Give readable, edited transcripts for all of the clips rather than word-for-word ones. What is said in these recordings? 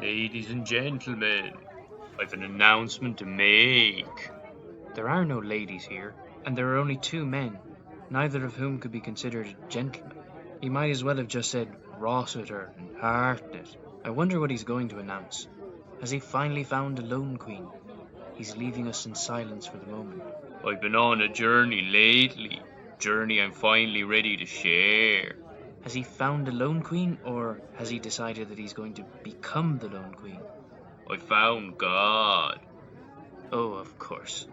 Ladies and gentlemen, I've an announcement to make. There are no ladies here, and there are only two men, neither of whom could be considered a gentleman. He might as well have just said Rossiter and Hartnett. I wonder what he's going to announce. Has he finally found a lone queen? He's leaving us in silence for the moment. I've been on a journey lately. Journey I'm finally ready to share. Has he found a lone queen, or has he decided that he's going to become the lone queen? I found God. Oh, of course.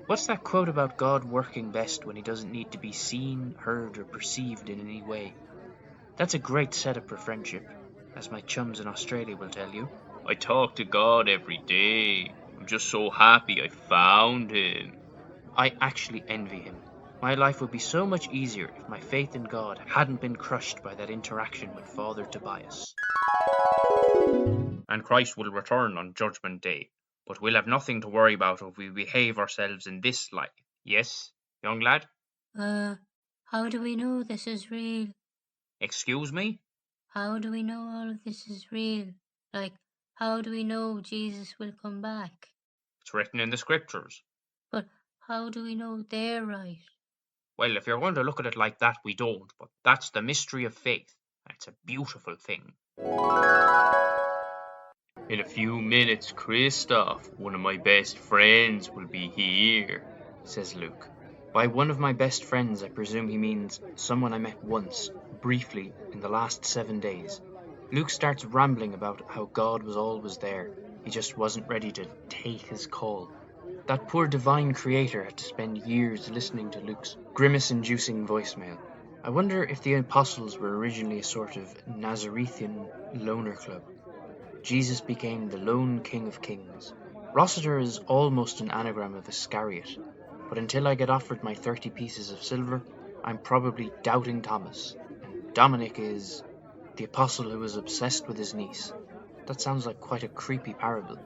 What's that quote about God working best when he doesn't need to be seen, heard, or perceived in any way? That's a great setup for friendship, as my chums in Australia will tell you. I talk to God every day. I'm just so happy I found him. I actually envy him. My life would be so much easier if my faith in God hadn't been crushed by that interaction with Father Tobias. And Christ will return on Judgment Day. But we'll have nothing to worry about if we behave ourselves in this life. Yes, young lad? How do we know this is real? Excuse me? How do we know all of this is real? Like, how do we know Jesus will come back? It's written in the scriptures. But how do we know they're right? Well, if you're going to look at it like that, we don't, but that's the mystery of faith. It's a beautiful thing. In a few minutes, Christoph, one of my best friends, will be here, says Luke. By one of my best friends, I presume he means someone I met once, briefly, in the last 7 days. Luke starts rambling about how God was always there. He just wasn't ready to take his call. That poor divine creator had to spend years listening to Luke's grimace-inducing voicemail. I wonder if the apostles were originally a sort of Nazarethian loner club. Jesus became the lone king of kings. Rossiter is almost an anagram of Iscariot, but until I get offered my 30 pieces of silver, I'm probably doubting Thomas, and Dominic is the apostle who was obsessed with his niece. That sounds like quite a creepy parable.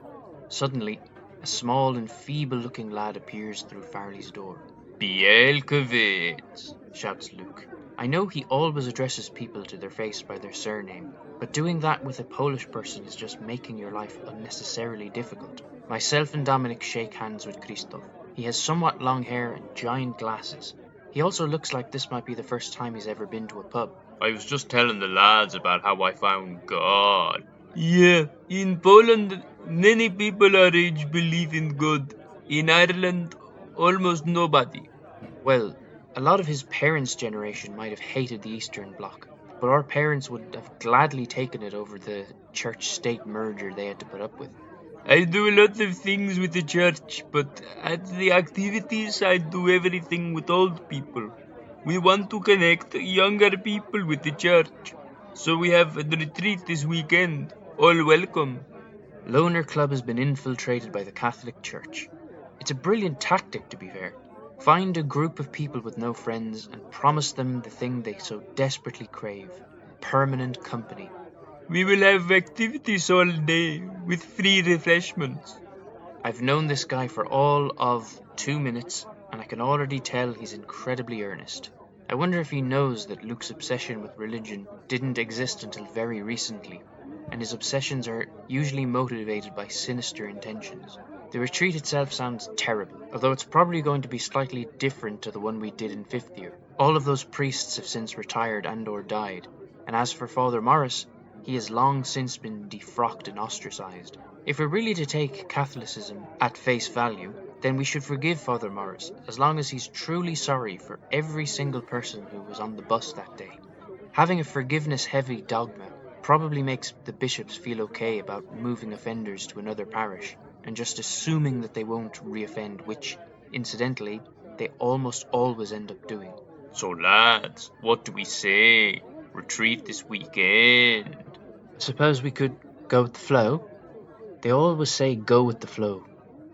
Suddenly, a small and feeble-looking lad appears through Farley's door. Bielkowitz, shouts Luke. I know he always addresses people to their face by their surname, but doing that with a Polish person is just making your life unnecessarily difficult. Myself and Dominic shake hands with Christoph. He has somewhat long hair and giant glasses. He also looks like this might be the first time he's ever been to a pub. I was just telling the lads about how I found God. Yeah, in Poland, many people our age believe in God. In Ireland, almost nobody. Well, a lot of his parents' generation might have hated the Eastern Bloc, but our parents would have gladly taken it over the church-state merger they had to put up with. I do a lot of things with the church, but at the activities I do everything with old people. We want to connect younger people with the church, so we have a retreat this weekend. All welcome. Loner Club has been infiltrated by the Catholic Church. It's a brilliant tactic, to be fair. Find a group of people with no friends and promise them the thing they so desperately crave: permanent company. We will have activities all day with free refreshments. I've known this guy for all of 2 minutes, and I can already tell he's incredibly earnest. I wonder if he knows that Luke's obsession with religion didn't exist until very recently, and his obsessions are usually motivated by sinister intentions. The retreat itself sounds terrible, although it's probably going to be slightly different to the one we did in 5th year. All of those priests have since retired and or died, and as for Father Morris, he has long since been defrocked and ostracized. If we're really to take Catholicism at face value, then we should forgive Father Morris, as long as he's truly sorry for every single person who was on the bus that day. Having a forgiveness-heavy dogma probably makes the bishops feel okay about moving offenders to another parish, and just assuming that they won't reoffend, which, incidentally, they almost always end up doing. So lads, what do we say? Retreat this weekend. Suppose we could go with the flow? They always say go with the flow,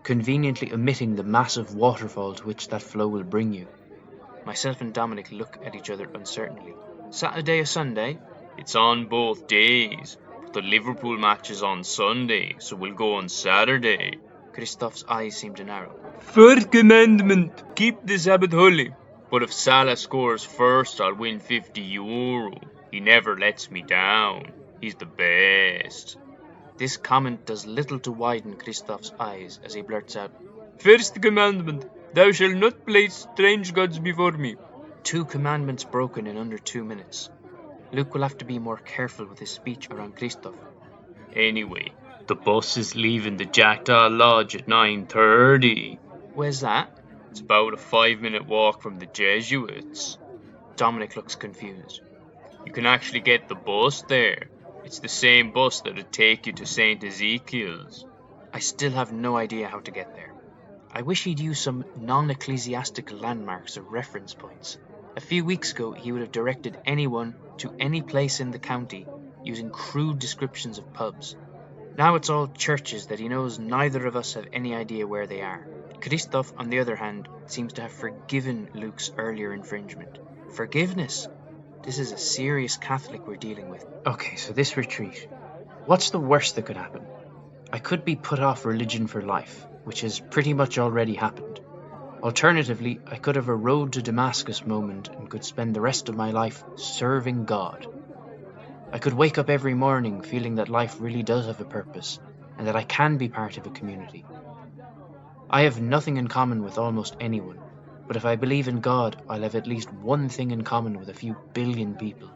conveniently omitting the massive waterfall to which that flow will bring you. Myself and Dominic look at each other uncertainly. Saturday or Sunday? It's on both days, but the Liverpool match is on Sunday, so we'll go on Saturday. Christoph's eyes seem to narrow. First commandment, keep the Sabbath holy. But if Salah scores first, I'll win €50. He never lets me down. He's the best. This comment does little to widen Christoph's eyes as he blurts out, First commandment, thou shalt not place strange gods before me. 2 commandments broken in under 2 minutes. Luke will have to be more careful with his speech around Christoph. Anyway, the bus is leaving the Jackdaw Lodge at 9:30. Where's that? It's about a 5-minute walk from the Jesuits. Dominic looks confused. You can actually get the bus there. It's the same bus that'd take you to St. Ezekiel's. I still have no idea how to get there. I wish he'd use some non-ecclesiastical landmarks or reference points. A few weeks ago, he would have directed anyone to any place in the county using crude descriptions of pubs. Now it's all churches that he knows neither of us have any idea where they are. Christoph, on the other hand, seems to have forgiven Luke's earlier infringement. Forgiveness? This is a serious Catholic we're dealing with. Okay, so this retreat. What's the worst that could happen? I could be put off religion for life, which has pretty much already happened. Alternatively, I could have a road to Damascus moment and could spend the rest of my life serving God. I could wake up every morning feeling that life really does have a purpose and that I can be part of a community. I have nothing in common with almost anyone, but if I believe in God, I'll have at least one thing in common with a few billion people.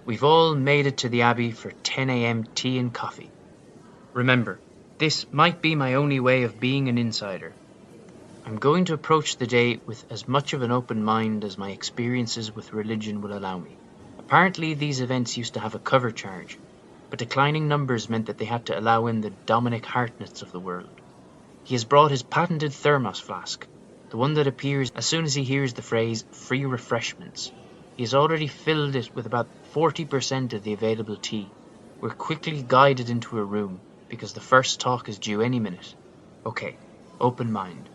We've all made it to the Abbey for 10 a.m. tea and coffee. Remember, this might be my only way of being an insider. I'm going to approach the day with as much of an open mind as my experiences with religion will allow me. Apparently these events used to have a cover charge, but declining numbers meant that they had to allow in the Dominic Hartnetts of the world. He has brought his patented thermos flask, the one that appears as soon as he hears the phrase free refreshments. He has already filled it with about 40% of the available tea. We're quickly guided into a room, because the first talk is due any minute. Okay, open mind.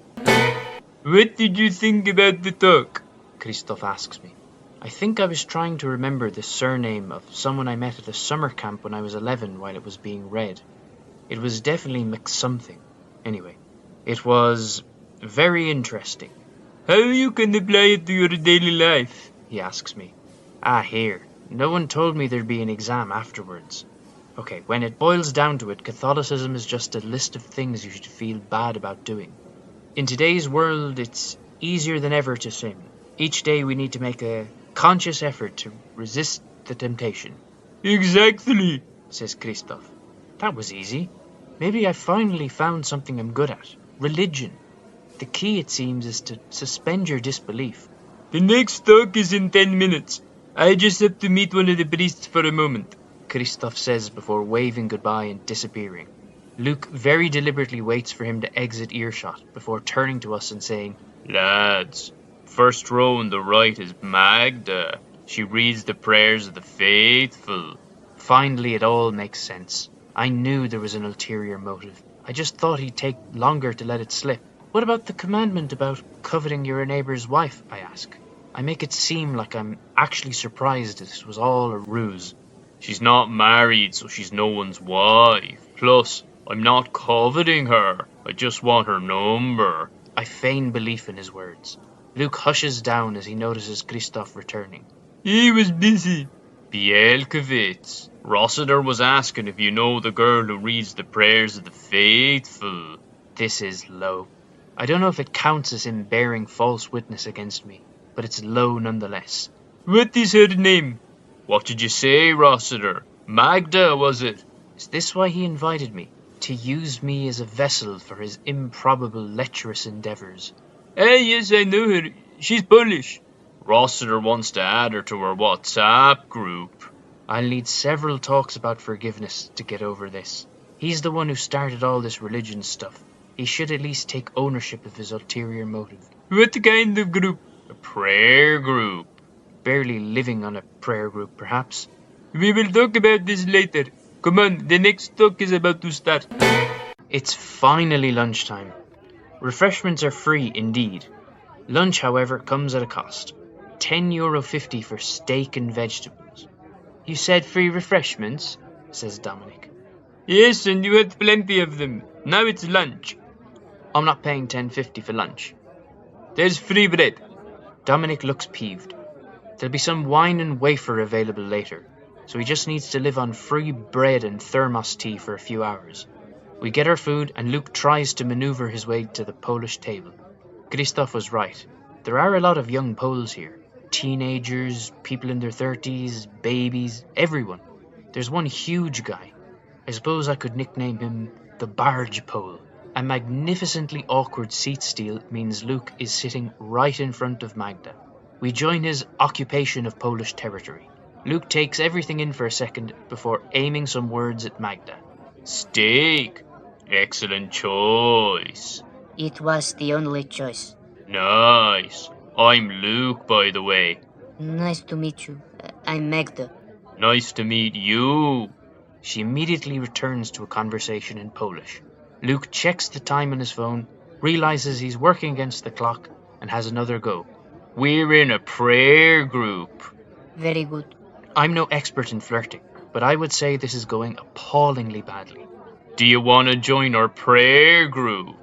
What did you think about the talk? Christoph asks me. I think I was trying to remember the surname of someone I met at a summer camp when I was 11 while it was being read. It was definitely McSomething. Anyway, it was very interesting. How you can apply it to your daily life? He asks me. Here. No one told me there'd be an exam afterwards. Okay, when it boils down to it, Catholicism is just a list of things you should feel bad about doing. In today's world, it's easier than ever to sin. Each day we need to make a conscious effort to resist the temptation. Exactly, says Christoph. That was easy. Maybe I finally found something I'm good at. Religion. The key, it seems, is to suspend your disbelief. The next talk is in 10 minutes. I just have to meet one of the priests for a moment, Christoph says before waving goodbye and disappearing. Luke very deliberately waits for him to exit earshot before turning to us and saying, Lads, first row on the right is Magda. She reads the prayers of the faithful. Finally, it all makes sense. I knew there was an ulterior motive. I just thought he'd take longer to let it slip. What about the commandment about coveting your neighbour's wife, I ask. I make it seem like I'm actually surprised this was all a ruse. She's not married, so she's no one's wife. Plus, I'm not coveting her. I just want her number. I feign belief in his words. Luke hushes down as he notices Christoph returning. He was busy. Bielkowitz. Rossiter was asking if you know the girl who reads the prayers of the faithful. This is low. I don't know if it counts as him bearing false witness against me, but it's low nonetheless. What is her name? What did you say, Rossiter? Magda, was it? Is this why he invited me? To use me as a vessel for his improbable lecherous endeavours? Yes, I know her. She's Polish. Rossiter wants to add her to her WhatsApp group. I'll need several talks about forgiveness to get over this. He's the one who started all this religion stuff. He should at least take ownership of his ulterior motive. What kind of group? A prayer group. Barely living on a prayer group, perhaps. We will talk about this later. Come on, the next talk is about to start. It's finally lunchtime. Refreshments are free, indeed. Lunch, however, comes at a cost. €10.50 for steak and vegetables. You said free refreshments, says Dominic. Yes, and you had plenty of them. Now it's lunch. I'm not paying $10.50 for lunch. There's free bread. Dominic looks peeved. There'll be some wine and wafer available later, so he just needs to live on free bread and thermos tea for a few hours. We get our food and Luke tries to maneuver his way to the Polish table. Krzysztof was right. There are a lot of young Poles here. Teenagers, people in their 30s, babies, everyone. There's one huge guy. I suppose I could nickname him the Barge Pole. A magnificently awkward seat steal means Luke is sitting right in front of Magda. We join his occupation of Polish territory. Luke takes everything in for a second before aiming some words at Magda. Steak. Excellent choice. It was the only choice. Nice. I'm Luke, by the way. Nice to meet you. I'm Magda. Nice to meet you. She immediately returns to a conversation in Polish. Luke checks the time on his phone, realizes he's working against the clock, and has another go. We're in a prayer group. Very good. I'm no expert in flirting, but I would say this is going appallingly badly. Do you want to join our prayer group?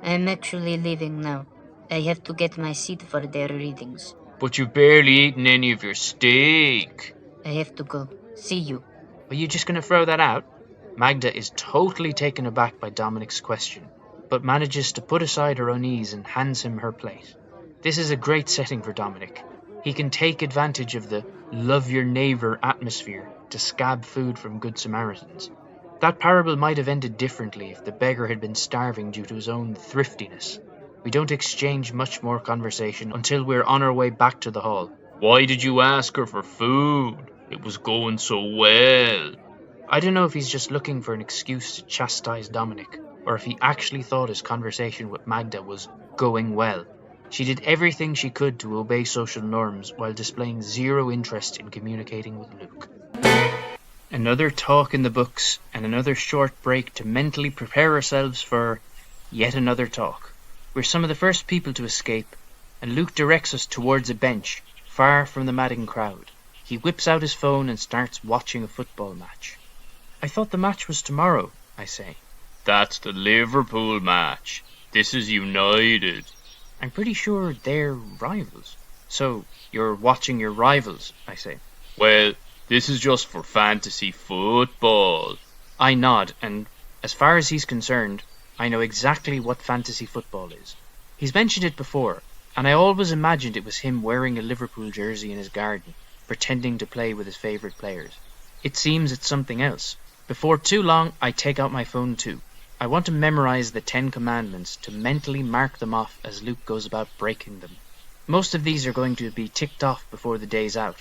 I'm actually leaving now. I have to get my seat for their readings. But you've barely eaten any of your steak. I have to go. See you. Are you just going to throw that out? Magda is totally taken aback by Dominic's question, but manages to put aside her unease and hands him her plate. This is a great setting for Dominic. He can take advantage of the love your neighbour atmosphere to scab food from Good Samaritans. That parable might have ended differently if the beggar had been starving due to his own thriftiness. We don't exchange much more conversation until we're on our way back to the hall. Why did you ask her for food? It was going so well. I don't know if he's just looking for an excuse to chastise Dominic, or if he actually thought his conversation with Magda was going well. She did everything she could to obey social norms while displaying zero interest in communicating with Luke. Another talk in the books and another short break to mentally prepare ourselves for yet another talk. We're some of the first people to escape, and Luke directs us towards a bench, far from the madding crowd. He whips out his phone and starts watching a football match. I thought the match was tomorrow, I say. That's the Liverpool match. This is United. I'm pretty sure they're rivals. So, you're watching your rivals, I say. Well, this is just for fantasy football. I nod, and as far as he's concerned, I know exactly what fantasy football is. He's mentioned it before, and I always imagined it was him wearing a Liverpool jersey in his garden, pretending to play with his favourite players. It seems it's something else. Before too long, I take out my phone too. I want to memorise the 10 Commandments to mentally mark them off as Luke goes about breaking them. Most of these are going to be ticked off before the day's out,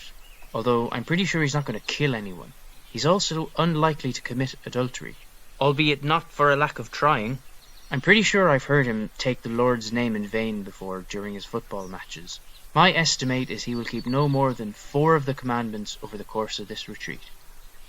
although I'm pretty sure he's not going to kill anyone. He's also unlikely to commit adultery, albeit not for a lack of trying. I'm pretty sure I've heard him take the Lord's name in vain before during his football matches. My estimate is he will keep no more than 4 of the commandments over the course of this retreat.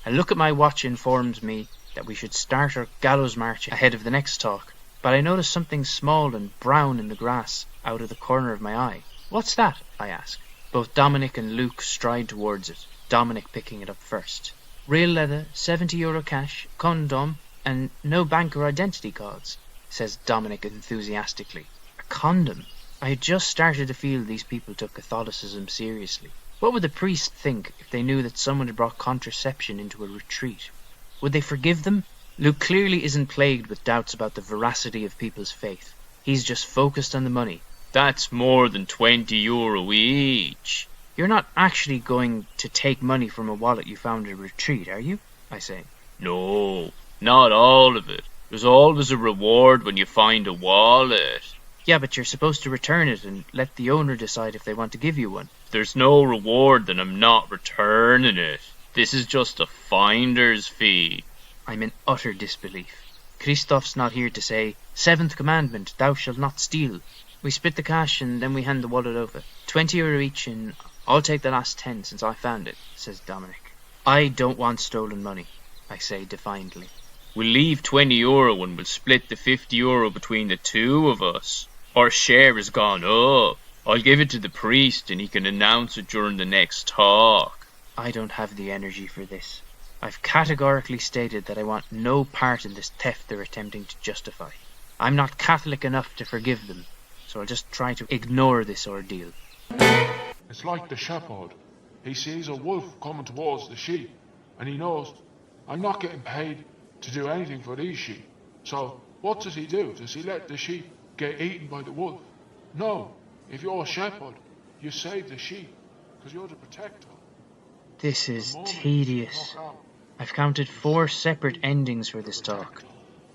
A look at my watch informs me that we should start our gallows march ahead of the next talk, but I notice something small and brown in the grass out of the corner of my eye. What's that? I ask. Both Dominic and Luke stride towards it, Dominic picking it up first. Real leather, €70 cash, condom, and no bank or identity cards, says Dominic enthusiastically. A condom? I had just started to feel these people took Catholicism seriously. What would the priest think if they knew that someone had brought contraception into a retreat? Would they forgive them? Luke clearly isn't plagued with doubts about the veracity of people's faith. He's just focused on the money. That's more than €20 each. You're not actually going to take money from a wallet you found at a retreat, are you? I say. No, not all of it. There's always a reward when you find a wallet. Yeah, but you're supposed to return it and let the owner decide if they want to give you one. If there's no reward, then I'm not returning it. This is just a finder's fee. I'm in utter disbelief. Krzysztof's not here to say, 7th commandment, thou shalt not steal. We split the cash and then we hand the wallet over. €20 each and I'll take the last 10 since I found it, says Dominic. I don't want stolen money, I say defiantly. We'll leave €20 and we'll split the €50 between the two of us. Our share has gone up. I'll give it to the priest and he can announce it during the next talk. I don't have the energy for this. I've categorically stated that I want no part in this theft they're attempting to justify. I'm not Catholic enough to forgive them, so I'll just try to ignore this ordeal. It's like the shepherd. He sees a wolf coming towards the sheep, and he knows, I'm not getting paid to do anything for these sheep. So what does he do? Does he let the sheep get eaten by the wolf? No. If you're a shepherd, you save the sheep, because you're the protector. This is tedious. I've counted 4 separate endings for this talk,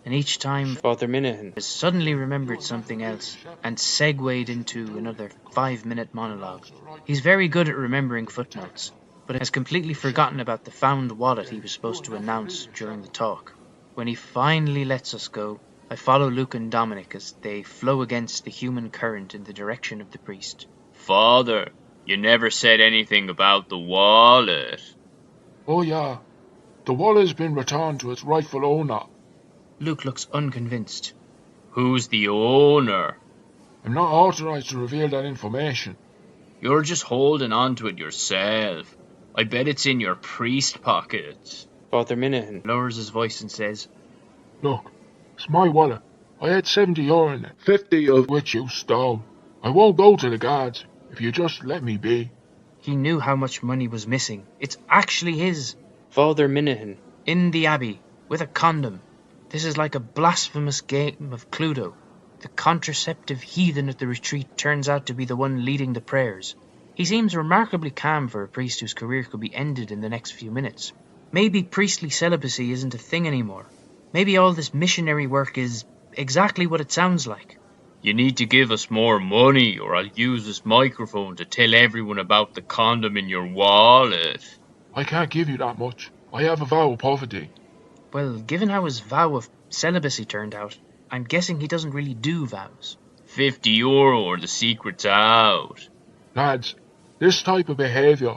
and each time Father Minahan has suddenly remembered something else and segued into another 5-minute monologue. He's very good at remembering footnotes, but has completely forgotten about the found wallet he was supposed to announce during the talk. When he finally lets us go, I follow Luke and Dominic as they flow against the human current in the direction of the priest. Father, you never said anything about the wallet. Oh yeah, the wallet has been returned to its rightful owner. Luke looks unconvinced. Who's the owner? I'm not authorized to reveal that information. You're just holding on to it yourself. I bet it's in your priest pockets. Father Minahan lowers his voice and says, Look, it's my wallet. I had 70 euro in it, 50 of which you stole. I won't go to the guards if you just let me be. He knew how much money was missing. It's actually his. Father Minahan, in the abbey, with a condom. This is like a blasphemous game of Cluedo. The contraceptive heathen at the retreat turns out to be the one leading the prayers. He seems remarkably calm for a priest whose career could be ended in the next few minutes. Maybe priestly celibacy isn't a thing anymore. Maybe all this missionary work is exactly what it sounds like. You need to give us more money or I'll use this microphone to tell everyone about the condom in your wallet. I can't give you that much. I have a vow of poverty. Well, given how his vow of celibacy turned out, I'm guessing he doesn't really do vows. 50 euro or the secret's out. Lads, this type of behaviour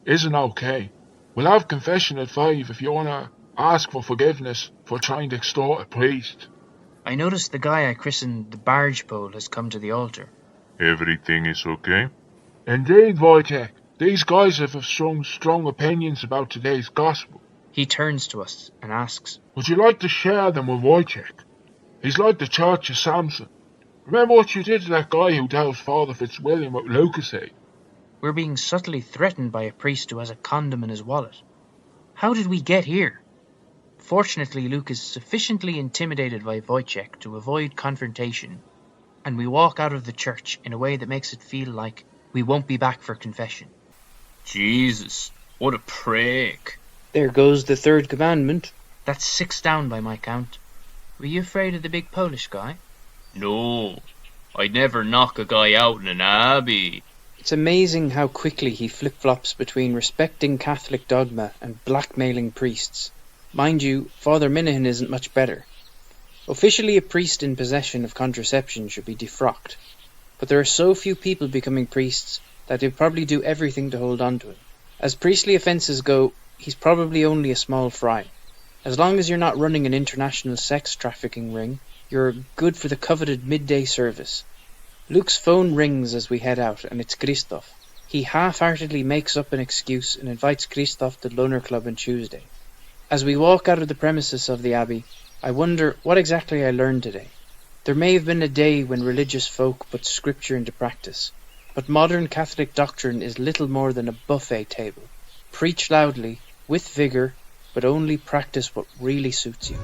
isn't okay. We'll have confession at 5 if you want to ask for forgiveness for trying to extort a priest. I noticed the guy I christened the barge pole has come to the altar. Everything is okay? Indeed, Wojtek. These guys have strong opinions about today's gospel. He turns to us and asks, Would you like to share them with Wojtek? He's like the Church of Samson. Remember what you did to that guy who tells Father Fitzwilliam what Lucas said? We're being subtly threatened by a priest who has a condom in his wallet. How did we get here? Fortunately, Luke is sufficiently intimidated by Wojciech to avoid confrontation, and we walk out of the church in a way that makes it feel like we won't be back for confession. Jesus, what a prick. There goes the 3rd commandment. That's 6 down by my count. Were you afraid of the big Polish guy? No, I'd never knock a guy out in an abbey. It's amazing how quickly he flip-flops between respecting Catholic dogma and blackmailing priests. Mind you, Father Minahan isn't much better. Officially, a priest in possession of contraception should be defrocked, but there are so few people becoming priests that they'd probably do everything to hold on to him. As priestly offences go, he's probably only a small fry. As long as you're not running an international sex trafficking ring, you're good for the coveted midday service. Luke's phone rings as we head out, and it's Christoph. He half-heartedly makes up an excuse and invites Christoph to the Loner Club on Tuesday. As we walk out of the premises of the Abbey, I wonder what exactly I learned today. There may have been a day when religious folk put scripture into practice, but modern Catholic doctrine is little more than a buffet table. Preach loudly, with vigour, but only practice what really suits you.